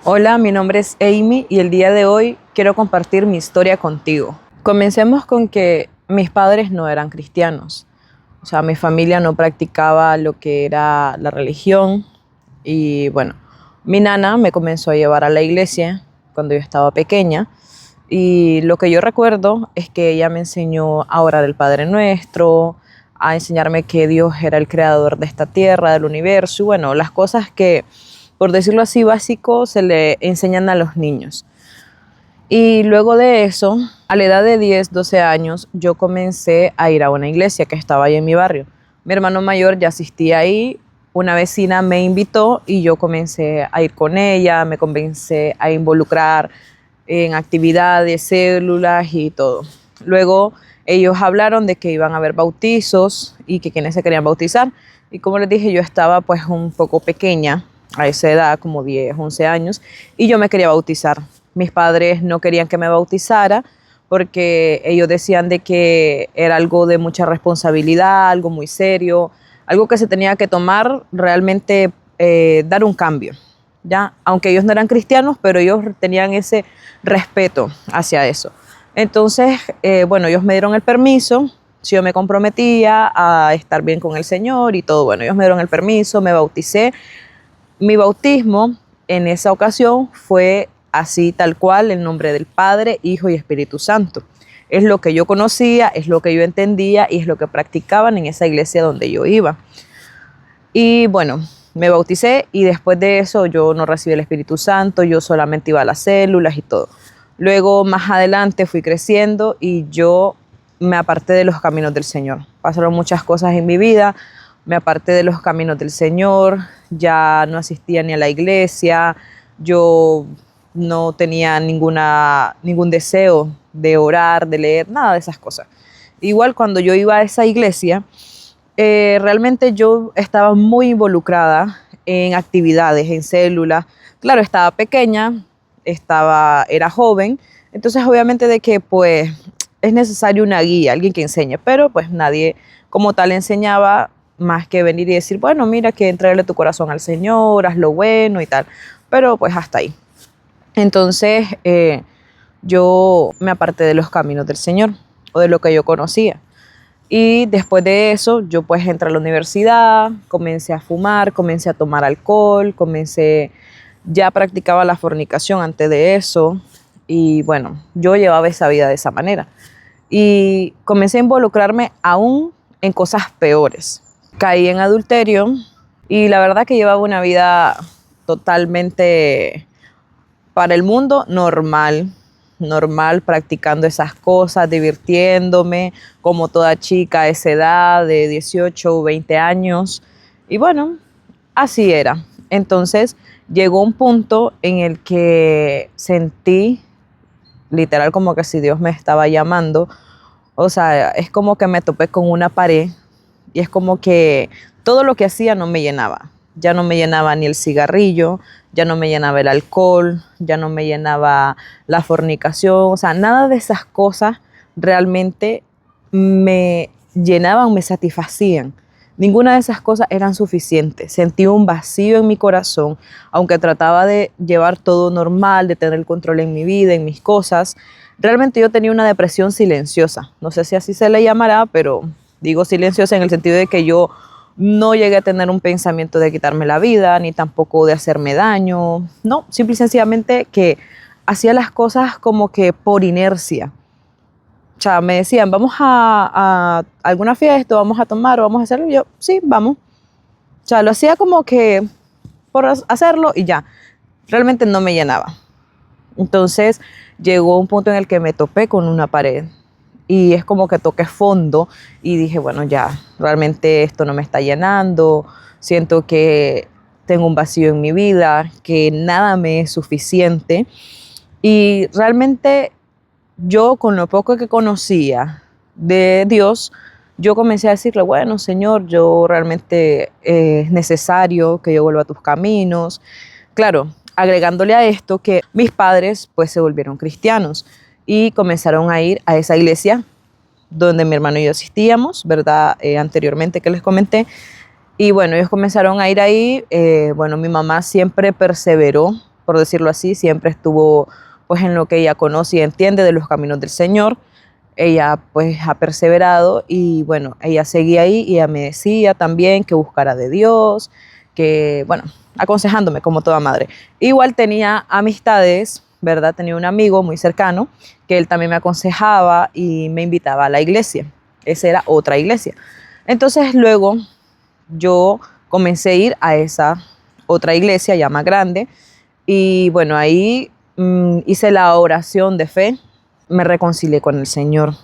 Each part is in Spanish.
Hola, mi nombre es Amy y el día de hoy quiero compartir mi historia contigo. Comencemos con que mis padres no eran cristianos, o sea, mi familia no practicaba lo que era la religión y bueno, mi nana me comenzó a llevar a la iglesia cuando yo estaba pequeña y lo que yo recuerdo es que ella me enseñó a orar el Padre Nuestro, a enseñarme que Dios era el creador de esta tierra, del universo y bueno, las cosas que por decirlo así, básico, se le enseñan a los niños. Y luego de eso, a la edad de 10, 12 años, yo comencé a ir a una iglesia que estaba ahí en mi barrio. Mi hermano mayor ya asistía ahí, una vecina me invitó y yo comencé a ir con ella, me comencé a involucrar en actividades, células y todo. Luego ellos hablaron de que iban a haber bautizos y que quienes se querían bautizar. Y como les dije, yo estaba pues un poco pequeña a esa edad, como 10, 11 años, y yo me quería bautizar. Mis padres no querían que me bautizara porque ellos decían de que era algo de mucha responsabilidad, algo muy serio, algo que se tenía que tomar realmente, dar un cambio, ¿ya? Aunque ellos no eran cristianos, pero ellos tenían ese respeto hacia eso. Entonces, bueno, ellos me dieron el permiso, si yo me comprometía a estar bien con el Señor y todo, bueno, ellos me dieron el permiso, me bauticé. Mi bautismo en esa ocasión fue así tal cual, en nombre del Padre, Hijo y Espíritu Santo. Es lo que yo conocía, es lo que yo entendía y es lo que practicaban en esa iglesia donde yo iba. Y bueno, me bauticé y después de eso yo no recibí el Espíritu Santo, yo solamente iba a las células y todo. Luego más adelante fui creciendo y yo me aparté de los caminos del Señor. Pasaron muchas cosas en mi vida, me aparté de los caminos del Señor, ya no asistía ni a la iglesia, yo no tenía ningún deseo de orar, de leer, nada de esas cosas. Igual cuando yo iba a esa iglesia, realmente yo estaba muy involucrada en actividades, en células. Claro, estaba pequeña, era joven, entonces obviamente de que pues es necesario una guía, alguien que enseñe, pero pues nadie como tal enseñaba más que venir y decir, bueno, mira que entregarle tu corazón al Señor, haz lo bueno y tal, pero pues hasta ahí. Entonces yo me aparté de los caminos del Señor o de lo que yo conocía. Y después de eso, yo pues entré a la universidad, comencé a fumar, comencé a tomar alcohol, ya practicaba la fornicación antes de eso. Y bueno, yo llevaba esa vida de esa manera. Y comencé a involucrarme aún en cosas peores. Caí en adulterio y la verdad que llevaba una vida totalmente para el mundo normal practicando esas cosas, divirtiéndome como toda chica a esa edad de 18 o 20 años. Y bueno, así era. Entonces llegó un punto en el que sentí literal como que si Dios me estaba llamando. O sea, es como que me topé con una pared y es como que todo lo que hacía no me llenaba. Ya no me llenaba ni el cigarrillo, ya no me llenaba el alcohol, ya no me llenaba la fornicación, o sea, nada de esas cosas realmente me llenaban, me satisfacían. Ninguna de esas cosas eran suficientes. Sentí un vacío en mi corazón, aunque trataba de llevar todo normal, de tener el control en mi vida, en mis cosas. Realmente yo tenía una depresión silenciosa. No sé si así se le llamará, pero digo silenciosa en el sentido de que yo no llegué a tener un pensamiento de quitarme la vida, ni tampoco de hacerme daño. No, simple y sencillamente que hacía las cosas como que por inercia. O sea, me decían, vamos a alguna fiesta, vamos a tomar o vamos a hacerlo. Y yo, sí, vamos. O sea, lo hacía como que por hacerlo y ya. Realmente no me llenaba. Entonces llegó un punto en el que me topé con una pared y es como que toqué fondo y dije, bueno, ya, realmente esto no me está llenando, siento que tengo un vacío en mi vida, que nada me es suficiente y realmente yo con lo poco que conocía de Dios, yo comencé a decirle, bueno, Señor, yo realmente es necesario que yo vuelva a tus caminos. Claro, agregándole a esto que mis padres pues se volvieron cristianos y comenzaron a ir a esa iglesia donde mi hermano y yo asistíamos, ¿verdad? Anteriormente que les comenté. Y bueno, ellos comenzaron a ir ahí. Bueno, mi mamá siempre perseveró por decirlo así, siempre estuvo pues en lo que ella conoce y entiende de los caminos del Señor. Ella pues ha perseverado y bueno, ella seguía ahí y ella me decía también que buscara de Dios, que bueno, aconsejándome como toda madre. Igual tenía amistades, ¿verdad? Tenía un amigo muy cercano que él también me aconsejaba y me invitaba a la iglesia. Esa era otra iglesia. Entonces luego yo comencé a ir a esa otra iglesia ya más grande y bueno, ahí hice la oración de fe, me reconcilié con el Señor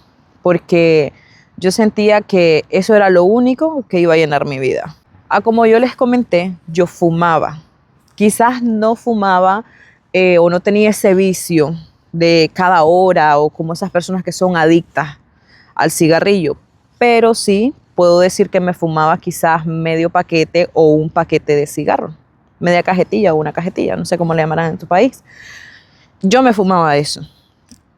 porque yo sentía que eso era lo único que iba a llenar mi vida. Como yo les comenté, yo fumaba. Quizás no fumaba o no tenía ese vicio de cada hora o como esas personas que son adictas al cigarrillo, pero sí puedo decir que me fumaba quizás medio paquete o un paquete de cigarro, media cajetilla o una cajetilla, no sé cómo le llamarán en tu país. Yo me fumaba eso.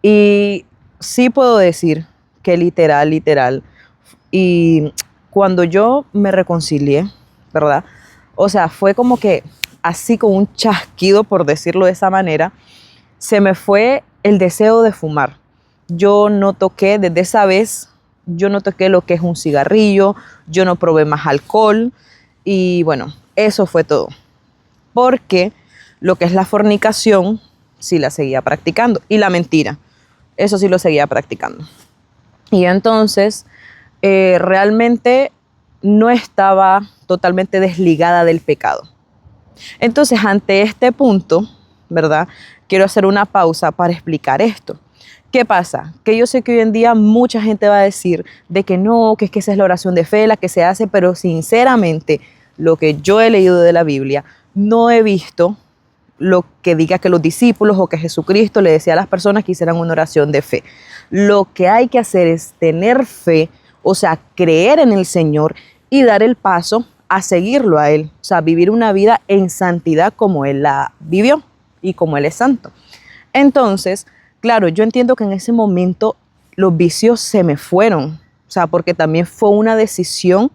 Y sí puedo decir que literal, y cuando yo me reconcilié, ¿verdad? O sea, fue como que así con un chasquido, por decirlo de esa manera, se me fue el deseo de fumar. Yo no toqué, desde esa vez, yo no toqué lo que es un cigarrillo, yo no probé más alcohol y bueno, eso fue todo. Porque lo que es la fornicación, sí la seguía practicando y la mentira, eso sí lo seguía practicando. Y entonces, realmente no estaba totalmente desligada del pecado. Entonces, ante este punto, ¿verdad? Quiero hacer una pausa para explicar esto. ¿Qué pasa? Que yo sé que hoy en día mucha gente va a decir de que no, que es que esa es la oración de fe, la que se hace, pero sinceramente, lo que yo he leído de la Biblia, no he visto lo que diga que los discípulos o que Jesucristo le decía a las personas que hicieran una oración de fe. Lo que hay que hacer es tener fe, o sea, creer en el Señor y dar el paso a seguirlo a Él, o sea, vivir una vida en santidad como Él la vivió y como Él es santo. Entonces, claro, yo entiendo que en ese momento los vicios se me fueron, o sea, porque también fue una decisión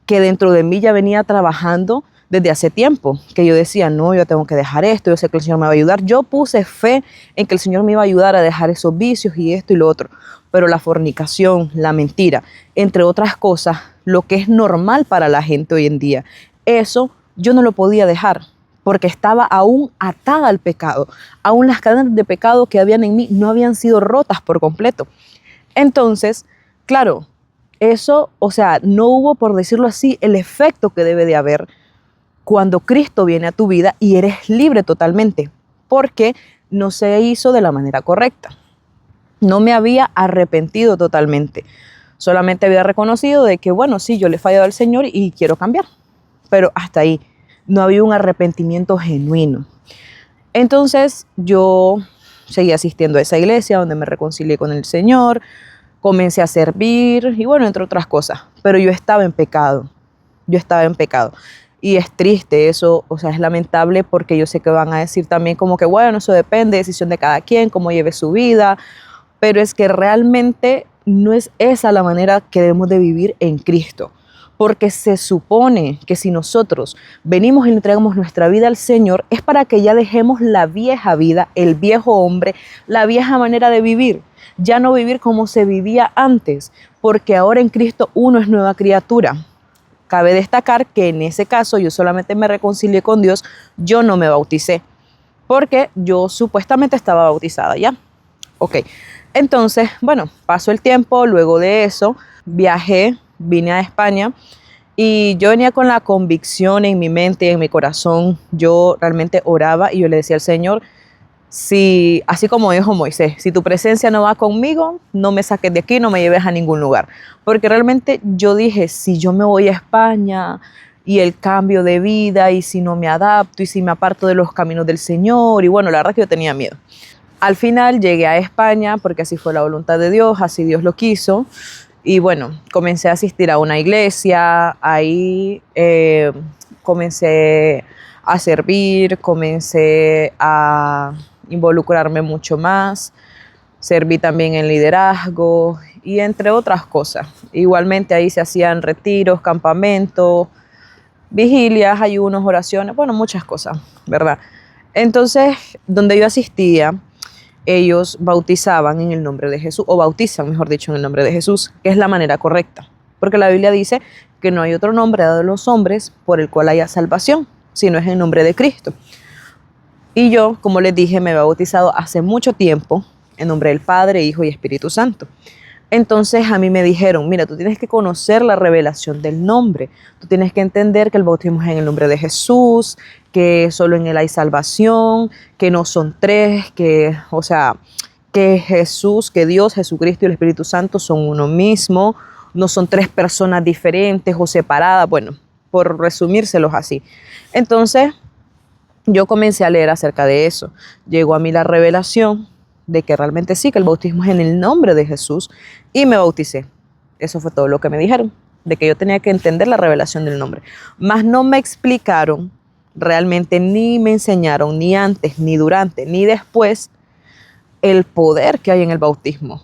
que dentro de mí ya venía trabajando desde hace tiempo, que yo decía, no, yo tengo que dejar esto, yo sé que el Señor me va a ayudar. Yo puse fe en que el Señor me iba a ayudar a dejar esos vicios y esto y lo otro, pero la fornicación, la mentira, entre otras cosas, lo que es normal para la gente hoy en día, eso yo no lo podía dejar porque estaba aún atada al pecado, aún las cadenas de pecado que habían en mí no habían sido rotas por completo. Entonces, claro, eso, o sea, no hubo, por decirlo así, el efecto que debe de haber cuando Cristo viene a tu vida y eres libre totalmente, porque no se hizo de la manera correcta. No me había arrepentido totalmente. Solamente había reconocido de que, bueno, sí, yo le he fallado al Señor y quiero cambiar. Pero hasta ahí, no había un arrepentimiento genuino. Entonces yo seguí asistiendo a esa iglesia donde me reconcilié con el Señor, comencé a servir y bueno, entre otras cosas. Pero yo estaba en pecado. Yo estaba en pecado. Y es triste eso, o sea, es lamentable porque yo sé que van a decir también como que, bueno, eso depende, decisión de cada quien, cómo lleve su vida, pero es que realmente no es esa la manera que debemos de vivir en Cristo, porque se supone que si nosotros venimos y le entregamos nuestra vida al Señor, es para que ya dejemos la vieja vida, el viejo hombre, la vieja manera de vivir, ya no vivir como se vivía antes, porque ahora en Cristo uno es nueva criatura. Cabe destacar que en ese caso yo solamente me reconcilié con Dios, yo no me bauticé, porque yo supuestamente estaba bautizada ya. Ok, entonces, bueno, pasó el tiempo, luego de eso viajé, vine a España y yo venía con la convicción en mi mente, en mi corazón, yo realmente oraba y yo le decía al Señor, si, así como dijo Moisés, si tu presencia no va conmigo, no me saques de aquí, no me lleves a ningún lugar. Porque realmente yo dije, si yo me voy a España y el cambio de vida y si no me adapto y si me aparto de los caminos del Señor, y bueno, la verdad es que yo tenía miedo. Al final llegué a España porque así fue la voluntad de Dios, así Dios lo quiso. Y bueno, comencé a asistir a una iglesia, ahí comencé a servir, comencé a involucrarme mucho más, serví también en liderazgo y entre otras cosas. Igualmente ahí se hacían retiros, campamentos, vigilias, ayunos, oraciones, bueno, muchas cosas, ¿verdad? Entonces, donde yo asistía, ellos bautizaban en el nombre de Jesús, o bautizan, mejor dicho, en el nombre de Jesús, que es la manera correcta. Porque la Biblia dice que no hay otro nombre dado a los hombres por el cual haya salvación, sino es el nombre de Cristo. Y yo, como les dije, me había bautizado hace mucho tiempo en nombre del Padre, Hijo y Espíritu Santo. Entonces a mí me dijeron, mira, tú tienes que conocer la revelación del nombre, tú tienes que entender que el bautismo es en el nombre de Jesús, que solo en Él hay salvación, que no son tres, que, o sea, que Jesús, que Dios, Jesucristo y el Espíritu Santo son uno mismo, no son tres personas diferentes o separadas, bueno, por resumírselos así. Entonces yo comencé a leer acerca de eso, llegó a mí la revelación de que realmente sí, que el bautismo es en el nombre de Jesús y me bauticé. Eso fue todo lo que me dijeron, de que yo tenía que entender la revelación del nombre. Mas no me explicaron realmente, ni me enseñaron, ni antes, ni durante, ni después, el poder que hay en el bautismo.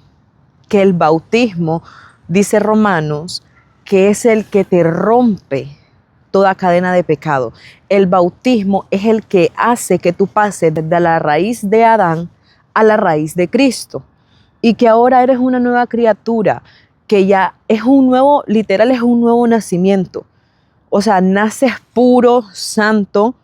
Que el bautismo, dice Romanos, que es el que te rompe toda cadena de pecado. El bautismo es el que hace que tú pases desde la raíz de Adán a la raíz de Cristo y que ahora eres una nueva criatura, que ya es un nuevo, literal es un nuevo nacimiento. O sea, naces puro, santo,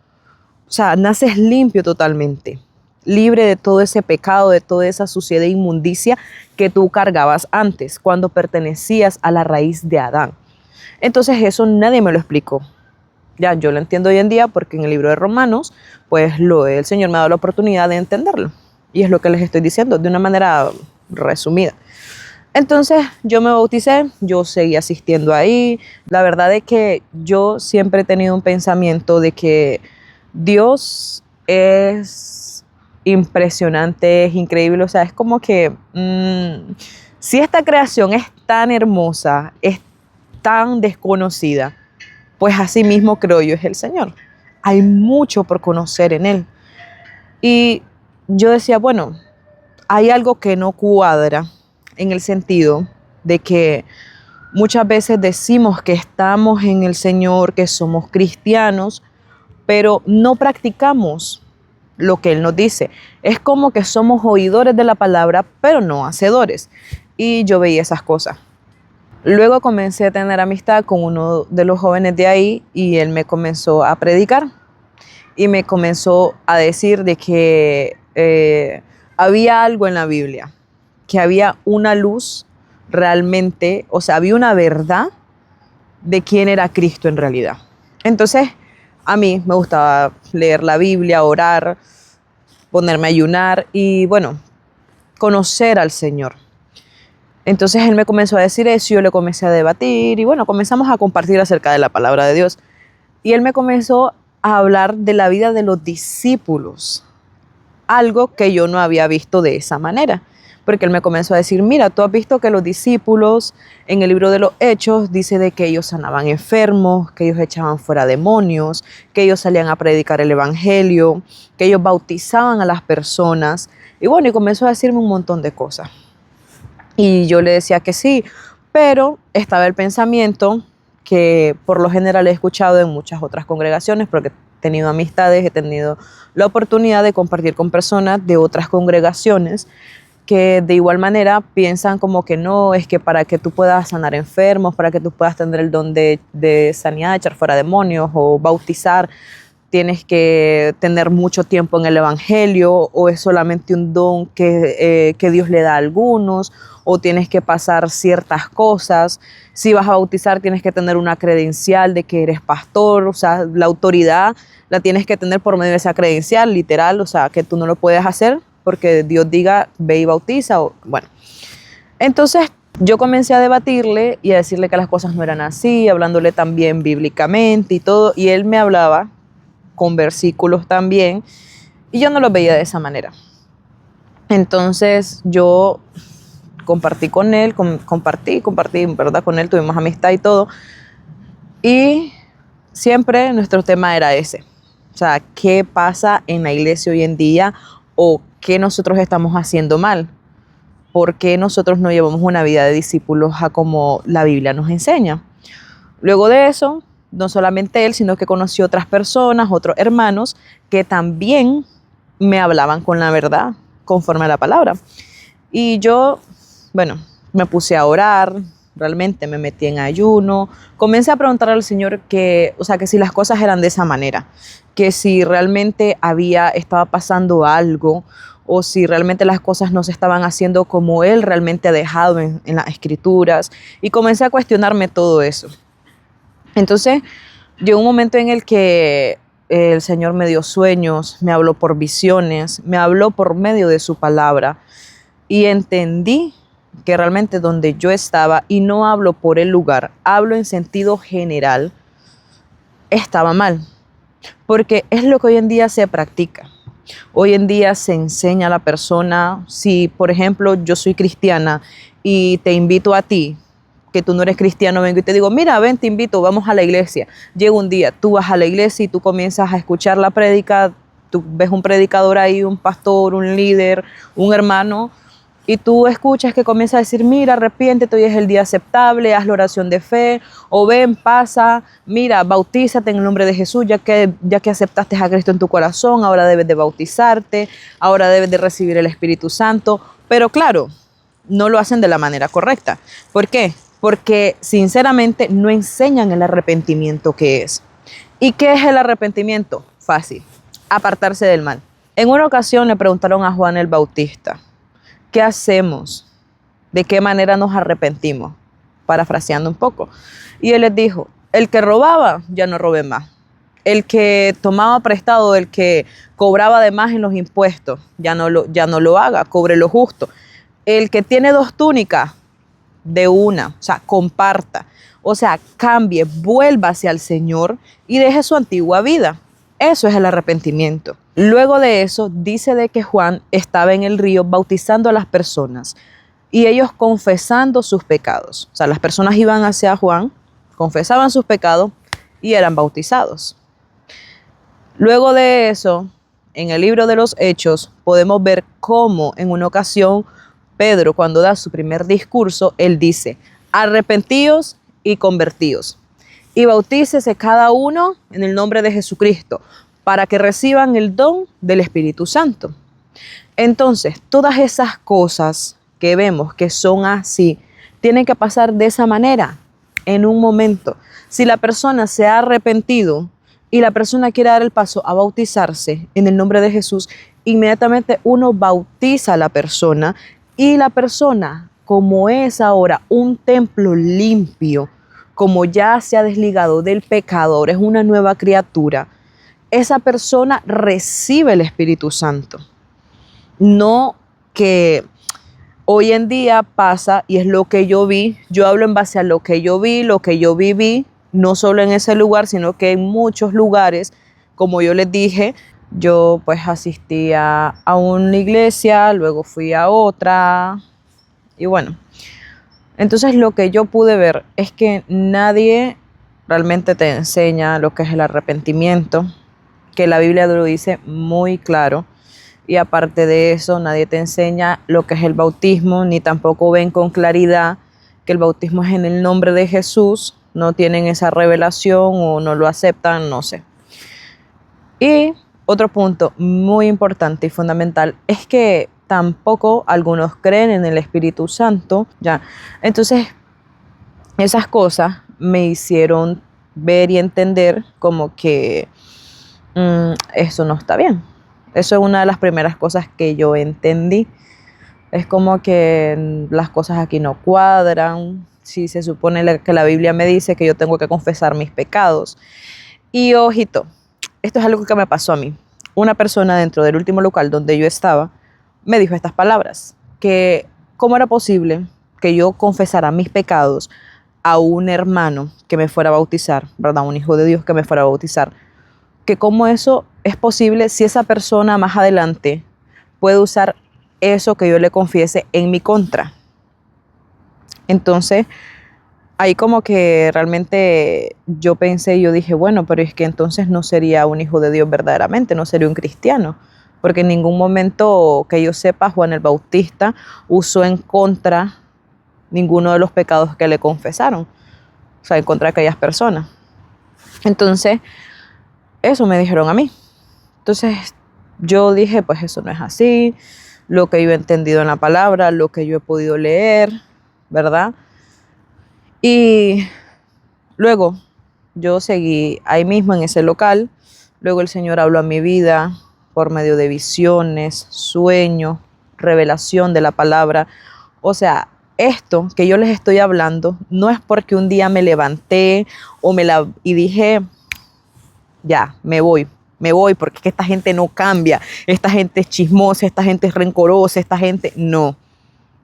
o sea, naces limpio totalmente, libre de todo ese pecado, de toda esa suciedad e inmundicia que tú cargabas antes, cuando pertenecías a la raíz de Adán. Entonces eso nadie me lo explicó. Ya, yo lo entiendo hoy en día porque en el libro de Romanos, pues el Señor me ha dado la oportunidad de entenderlo. Y es lo que les estoy diciendo de una manera resumida. Entonces yo me bauticé, yo seguí asistiendo ahí. La verdad es que yo siempre he tenido un pensamiento de que Dios es impresionante, es increíble. O sea, es como que si esta creación es tan hermosa, es tan desconocida, pues así mismo creo yo es el Señor. Hay mucho por conocer en Él. Y yo decía, bueno, hay algo que no cuadra en el sentido de que muchas veces decimos que estamos en el Señor, que somos cristianos, pero no practicamos lo que Él nos dice. Es como que somos oidores de la palabra, pero no hacedores. Y yo veía esas cosas. Luego comencé a tener amistad con uno de los jóvenes de ahí y él me comenzó a predicar y me comenzó a decir de que había algo en la Biblia, que había una luz realmente, o sea, había una verdad de quién era Cristo en realidad. Entonces, a mí me gustaba leer la Biblia, orar, ponerme a ayunar y, bueno, conocer al Señor. Entonces él me comenzó a decir eso, yo le comencé a debatir y bueno, comenzamos a compartir acerca de la palabra de Dios. Y él me comenzó a hablar de la vida de los discípulos, algo que yo no había visto de esa manera. Porque él me comenzó a decir, mira, tú has visto que los discípulos en el libro de los Hechos dice de que ellos sanaban enfermos, que ellos echaban fuera demonios, que ellos salían a predicar el evangelio, que ellos bautizaban a las personas. Y bueno, y comenzó a decirme un montón de cosas. Y yo le decía que sí, pero estaba el pensamiento que por lo general he escuchado en muchas otras congregaciones, porque he tenido amistades, he tenido la oportunidad de compartir con personas de otras congregaciones que de igual manera piensan como que no, es que para que tú puedas sanar enfermos, para que tú puedas tener el don de sanidad, echar fuera demonios o bautizar, tienes que tener mucho tiempo en el evangelio o es solamente un don que Dios le da a algunos o tienes que pasar ciertas cosas. Si vas a bautizar tienes que tener una credencial de que eres pastor, o sea, la autoridad la tienes que tener por medio de esa credencial, literal, o sea, que tú no lo puedes hacer porque Dios diga ve y bautiza. O, bueno, entonces yo comencé a debatirle y a decirle que las cosas no eran así, hablándole también bíblicamente y todo, y él me hablaba con versículos también, y yo no los veía de esa manera. Entonces yo compartí con él, compartí, ¿verdad? Con él tuvimos amistad y todo, y siempre nuestro tema era ese. O sea, ¿qué pasa en la iglesia hoy en día? ¿O qué nosotros estamos haciendo mal? ¿Por qué nosotros no llevamos una vida de discípulos a como la Biblia nos enseña? Luego de eso, no solamente él, sino que conoció otras personas, otros hermanos, que también me hablaban con la verdad, conforme a la palabra. Y yo, bueno, me puse a orar, realmente me metí en ayuno, comencé a preguntar al Señor que, o sea, que si las cosas eran de esa manera, que si realmente estaba pasando algo, o si realmente las cosas no se estaban haciendo como Él realmente ha dejado en las Escrituras, y comencé a cuestionarme todo eso. Entonces, llegó un momento en el que el Señor me dio sueños, me habló por visiones, me habló por medio de su palabra, y entendí que realmente donde yo estaba, y no hablo por el lugar, hablo en sentido general, estaba mal, porque es lo que hoy en día se practica. Hoy en día se enseña a la persona, si por ejemplo yo soy cristiana y te invito a ti, que tú no eres cristiano, vengo y te digo, mira, ven, te invito, vamos a la iglesia. Llega un día, tú vas a la iglesia y tú comienzas a escuchar la prédica, tú ves un predicador ahí, un pastor, un líder, un hermano, y tú escuchas que comienza a decir, mira, arrepiéntete, hoy es el día aceptable, haz la oración de fe, o ven, pasa, mira, bautízate en el nombre de Jesús, ya que aceptaste a Cristo en tu corazón, ahora debes de bautizarte, ahora debes de recibir el Espíritu Santo. Pero claro, no lo hacen de la manera correcta. ¿Por qué? Porque sinceramente no enseñan el arrepentimiento que es. ¿Y qué es el arrepentimiento? Fácil, apartarse del mal. En una ocasión le preguntaron a Juan el Bautista, ¿qué hacemos? ¿De qué manera nos arrepentimos? Parafraseando un poco. Y él les dijo, el que robaba, ya no robe más. El que tomaba prestado, el que cobraba de más en los impuestos, ya no lo haga, cobre lo justo. El que tiene 2 túnicas, de una, o sea, comparta. O sea, cambie, vuelva hacia el Señor y deje su antigua vida. Eso es el arrepentimiento. Luego de eso, dice de que Juan estaba en el río bautizando a las personas y ellos confesando sus pecados. O sea, las personas iban hacia Juan, confesaban sus pecados y eran bautizados. Luego de eso, en el libro de los Hechos, podemos ver cómo en una ocasión Pedro, cuando da su primer discurso, él dice, arrepentíos y convertíos, y bautícese cada uno en el nombre de Jesucristo, para que reciban el don del Espíritu Santo. Entonces, todas esas cosas que vemos que son así, tienen que pasar de esa manera, en un momento. Si la persona se ha arrepentido y la persona quiere dar el paso a bautizarse en el nombre de Jesús, inmediatamente uno bautiza a la persona y la persona, como es ahora un templo limpio, como ya se ha desligado del pecador, es una nueva criatura, esa persona recibe el Espíritu Santo. No que hoy en día pasa, y es lo que yo vi, yo hablo en base a lo que yo vi, lo que yo viví, no solo en ese lugar, sino que en muchos lugares, como yo les dije, yo pues asistía a una iglesia, luego fui a otra, y bueno, entonces lo que yo pude ver es que nadie realmente te enseña lo que es el arrepentimiento, que la Biblia lo dice muy claro. Y aparte de eso, nadie te enseña lo que es el bautismo, ni tampoco ven con claridad que el bautismo es en el nombre de Jesús, no tienen esa revelación o no lo aceptan, no sé. Y otro punto muy importante y fundamental es que tampoco algunos creen en el Espíritu Santo, ya. Entonces, esas cosas me hicieron ver y entender como que eso no está bien. Eso es una de las primeras cosas que yo entendí. Es como que las cosas aquí no cuadran. Si se supone que la Biblia me dice que yo tengo que confesar mis pecados. Y ojito, esto es algo que me pasó a mí. Una persona dentro del último local donde yo estaba me dijo estas palabras, que cómo era posible que yo confesara mis pecados a un hermano que me fuera a bautizar, ¿verdad? Un hijo de Dios que me fuera a bautizar, que cómo eso es posible si esa persona más adelante puede usar eso que yo le confiese en mi contra. Entonces, ahí como que realmente yo pensé y yo dije, bueno, pero es que entonces no sería un hijo de Dios verdaderamente, no sería un cristiano, porque en ningún momento que yo sepa Juan el Bautista usó en contra ninguno de los pecados que le confesaron, o sea, en contra de aquellas personas. Entonces, eso me dijeron a mí. Entonces, Yo dije, pues eso no es así, lo que yo he entendido en la palabra, lo que yo he podido leer, ¿verdad? Y luego yo seguí ahí mismo en ese local. Luego el Señor habló a mi vida por medio de visiones, sueños, revelación de la palabra. O sea, esto que yo les estoy hablando no es porque un día me levanté y dije, ya, me voy porque es que esta gente no cambia, esta gente es chismosa, esta gente es rencorosa, esta gente no.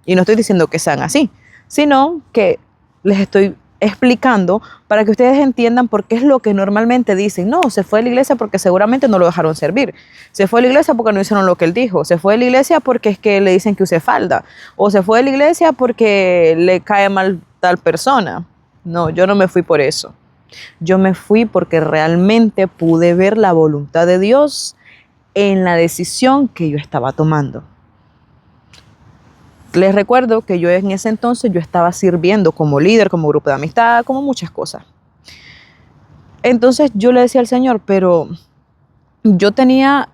Y no estoy diciendo que sean así, sino que les estoy explicando para que ustedes entiendan por qué es lo que normalmente dicen. No, se fue de la iglesia porque seguramente no lo dejaron servir. Se fue de la iglesia porque no hicieron lo que él dijo. Se fue de la iglesia porque es que le dicen que use falda. O se fue de la iglesia porque le cae mal tal persona. No, yo no me fui por eso. Yo me fui porque realmente pude ver la voluntad de Dios en la decisión que yo estaba tomando. Les recuerdo que yo en ese entonces yo estaba sirviendo como líder, como grupo de amistad, como muchas cosas. Entonces yo le decía al Señor, pero yo tenía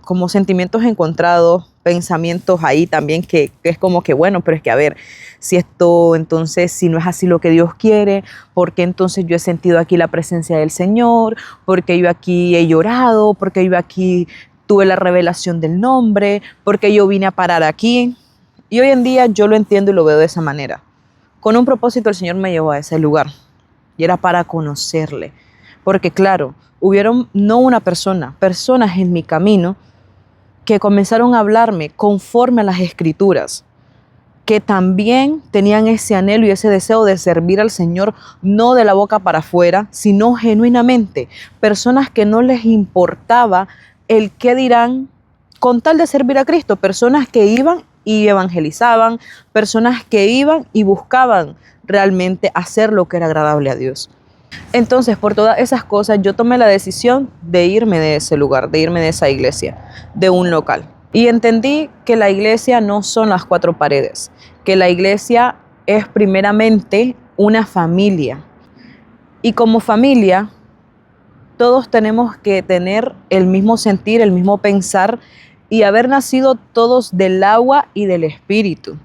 como sentimientos encontrados, pensamientos ahí también que es como que bueno, pero es que a ver, si esto entonces, si no es así lo que Dios quiere, ¿por qué entonces yo he sentido aquí la presencia del Señor? ¿Por qué yo aquí he llorado? ¿Por qué yo aquí tuve la revelación del nombre? ¿Por qué yo vine a parar aquí? Y hoy en día yo lo entiendo y lo veo de esa manera. Con un propósito el Señor me llevó a ese lugar y era para conocerle. Porque claro, hubieron no una persona, personas en mi camino que comenzaron a hablarme conforme a las escrituras, que también tenían ese anhelo y ese deseo de servir al Señor, no de la boca para afuera, sino genuinamente. Personas que no les importaba el qué dirán con tal de servir a Cristo. Personas que iban y evangelizaban, personas que iban y buscaban realmente hacer lo que era agradable a Dios. Entonces, por todas esas cosas, yo tomé la decisión de irme de ese lugar, de irme de esa iglesia, de un local. Y entendí que la iglesia no son las cuatro paredes, que la iglesia es primeramente una familia. Y como familia, todos tenemos que tener el mismo sentir, el mismo pensar y haber nacido todos del agua y del espíritu.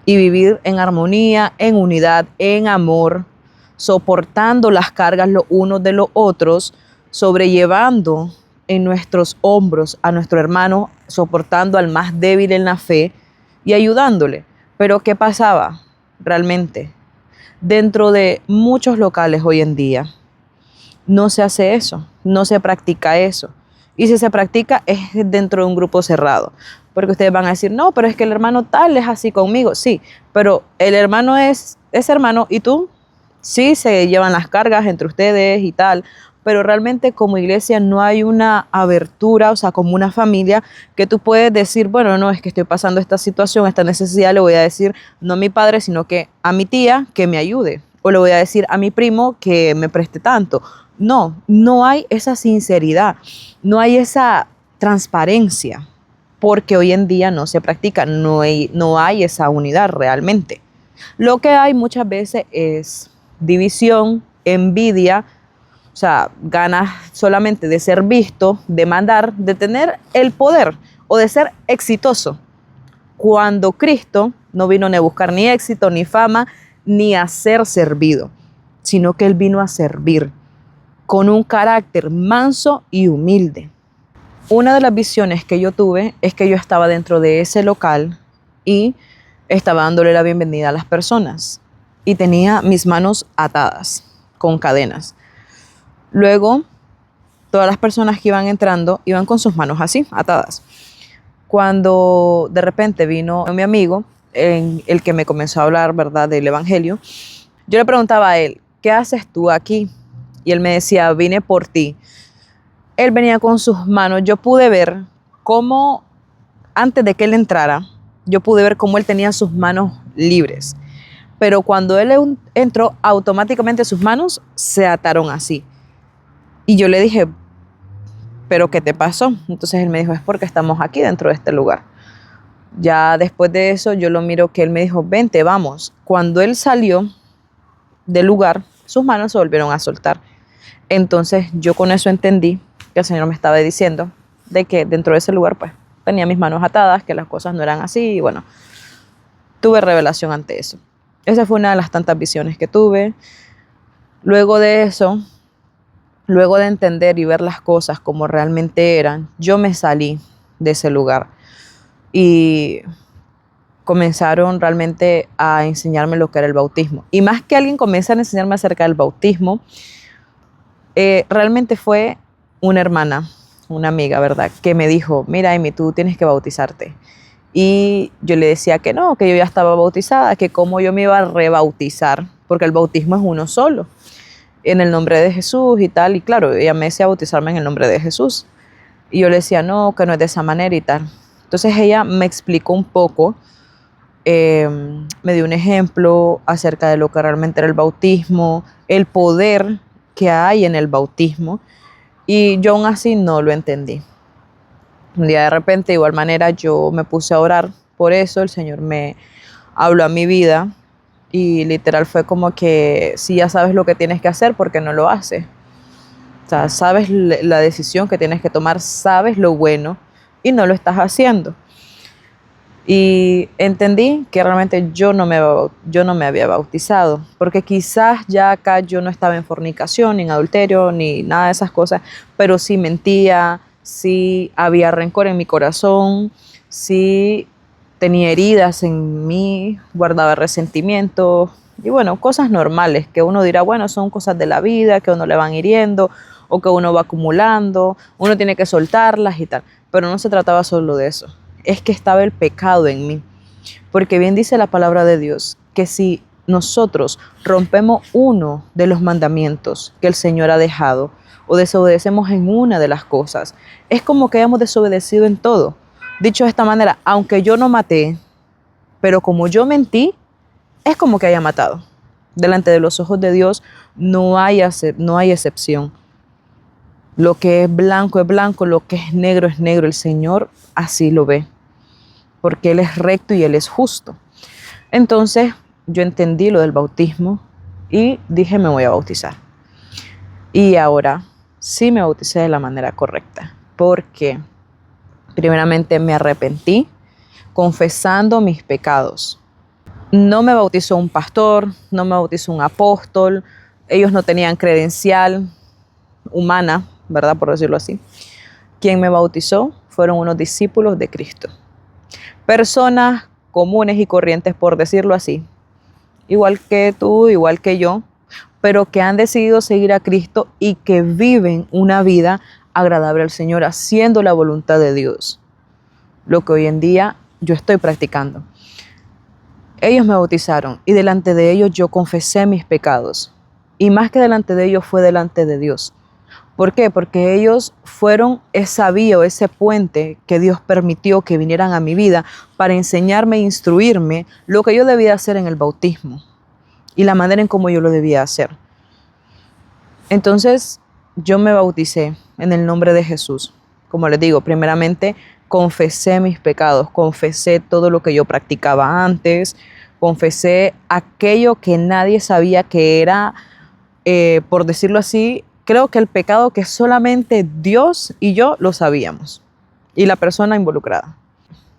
Y vivir en armonía, en unidad, en amor, soportando las cargas los unos de los otros, sobrellevando en nuestros hombros a nuestro hermano, soportando al más débil en la fe y ayudándole. Pero ¿qué pasaba realmente? Dentro de muchos locales hoy en día no se hace eso, no se practica eso. Y si se practica es dentro de un grupo cerrado. Porque ustedes van a decir, no, pero es que el hermano tal es así conmigo. Sí, pero el hermano es hermano y tú. Sí, se llevan las cargas entre ustedes y tal, pero realmente como iglesia no hay una abertura, o sea, como una familia que tú puedes decir, bueno, no, es que estoy pasando esta situación, esta necesidad, le voy a decir no a mi padre, sino que a mi tía que me ayude, o le voy a decir a mi primo que me preste tanto. No, no hay esa sinceridad, no hay esa transparencia, porque hoy en día no se practica, no hay esa unidad realmente. Lo que hay muchas veces es división, envidia, o sea, ganas solamente de ser visto, de mandar, de tener el poder o de ser exitoso. Cuando Cristo no vino ni a buscar ni éxito, ni fama, ni a ser servido, sino que Él vino a servir con un carácter manso y humilde. Una de las visiones que yo tuve es que yo estaba dentro de ese local y estaba dándole la bienvenida a las personas y tenía mis manos atadas con cadenas. Luego, todas las personas que iban entrando iban con sus manos así, atadas. Cuando de repente vino mi amigo, el que me comenzó a hablar, ¿verdad?, del evangelio, yo le preguntaba a él, ¿qué haces tú aquí? Y él me decía, vine por ti. Él venía con sus manos, yo pude ver cómo, antes de que él entrara, yo pude ver cómo él tenía sus manos libres. Pero cuando él entró, automáticamente sus manos se ataron así. Y yo le dije, ¿pero qué te pasó? Entonces él me dijo, es porque estamos aquí dentro de este lugar. Ya después de eso yo lo miro que él me dijo, vente, vamos. Cuando él salió del lugar, sus manos se volvieron a soltar. Entonces yo con eso entendí que el Señor me estaba diciendo de que dentro de ese lugar pues tenía mis manos atadas, que las cosas no eran así y bueno, tuve revelación ante eso. Esa fue una de las tantas visiones que tuve. Luego de eso, luego de entender y ver las cosas como realmente eran, yo me salí de ese lugar y comenzaron realmente a enseñarme lo que era el bautismo. Y más que alguien comenzara a enseñarme acerca del bautismo, realmente fue una hermana, una amiga, ¿verdad? Que me dijo, mira, Amy, tú tienes que bautizarte. Y yo le decía que no, que yo ya estaba bautizada, que cómo yo me iba a rebautizar, porque el bautismo es uno solo, en el nombre de Jesús y tal. Y claro, ella me decía bautizarme en el nombre de Jesús. Y yo le decía, no, que no es de esa manera y tal. Entonces ella me explicó un poco, me dio un ejemplo acerca de lo que realmente era el bautismo, el poder que hay en el bautismo, y yo aún así no lo entendí. Un día de repente, de igual manera, yo me puse a orar por eso, el Señor me habló a mi vida y literal fue como que si ya sabes lo que tienes que hacer, ¿por qué no lo haces? O sea, sabes la decisión que tienes que tomar, sabes lo bueno y no lo estás haciendo. Y entendí que realmente yo no me había bautizado, porque quizás ya acá yo no estaba en fornicación, ni en adulterio, ni nada de esas cosas, pero sí mentía, sí había rencor en mi corazón, sí tenía heridas en mí, guardaba resentimientos y bueno, cosas normales que uno dirá, bueno, son cosas de la vida, que uno le van hiriendo o que uno va acumulando, uno tiene que soltarlas y tal, pero no se trataba solo de eso, es que estaba el pecado en mí. Porque bien dice la palabra de Dios que si nosotros rompemos uno de los mandamientos que el Señor ha dejado o desobedecemos en una de las cosas, es como que hayamos desobedecido en todo. Dicho de esta manera, aunque yo no maté, pero como yo mentí, es como que haya matado. Delante de los ojos de Dios no hay excepción. Lo que es blanco, lo que es negro es negro. El Señor así lo ve, porque Él es recto y Él es justo. Entonces yo entendí lo del bautismo y dije, me voy a bautizar. Y ahora sí me bauticé de la manera correcta, porque primeramente me arrepentí confesando mis pecados. No me bautizó un pastor, no me bautizó un apóstol, ellos no tenían credencial humana, ¿verdad? Por decirlo así. Quien me bautizó fueron unos discípulos de Cristo. Personas comunes y corrientes, por decirlo así, igual que tú, igual que yo, pero que han decidido seguir a Cristo y que viven una vida agradable al Señor, haciendo la voluntad de Dios, lo que hoy en día yo estoy practicando. Ellos me bautizaron y delante de ellos yo confesé mis pecados, y más que delante de ellos fue delante de Dios. ¿Por qué? Porque ellos fueron esa vía o ese puente que Dios permitió que vinieran a mi vida para enseñarme e instruirme lo que yo debía hacer en el bautismo y la manera en cómo yo lo debía hacer. Entonces yo me bauticé en el nombre de Jesús. Como les digo, primeramente confesé mis pecados, confesé todo lo que yo practicaba antes, confesé aquello que nadie sabía que era, por decirlo así, creo que el pecado que solamente Dios y yo lo sabíamos, y la persona involucrada.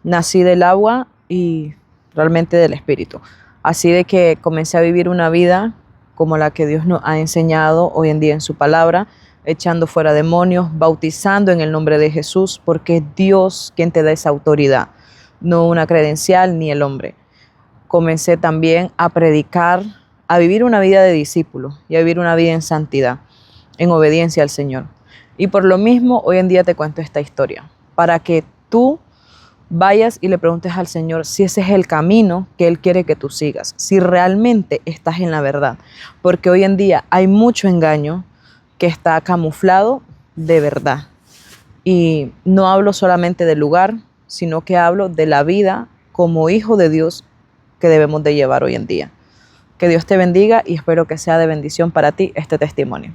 Nací del agua y realmente del Espíritu. Así de que comencé a vivir una vida como la que Dios nos ha enseñado hoy en día en su palabra, echando fuera demonios, bautizando en el nombre de Jesús, porque es Dios quien te da esa autoridad, no una credencial ni el hombre. Comencé también a predicar, a vivir una vida de discípulo y a vivir una vida en santidad, en obediencia al Señor. Y por lo mismo, hoy en día te cuento esta historia, para que tú vayas y le preguntes al Señor si ese es el camino que Él quiere que tú sigas, si realmente estás en la verdad. Porque hoy en día hay mucho engaño que está camuflado de verdad. Y no hablo solamente del lugar, sino que hablo de la vida como hijo de Dios que debemos de llevar hoy en día. Que Dios te bendiga y espero que sea de bendición para ti este testimonio.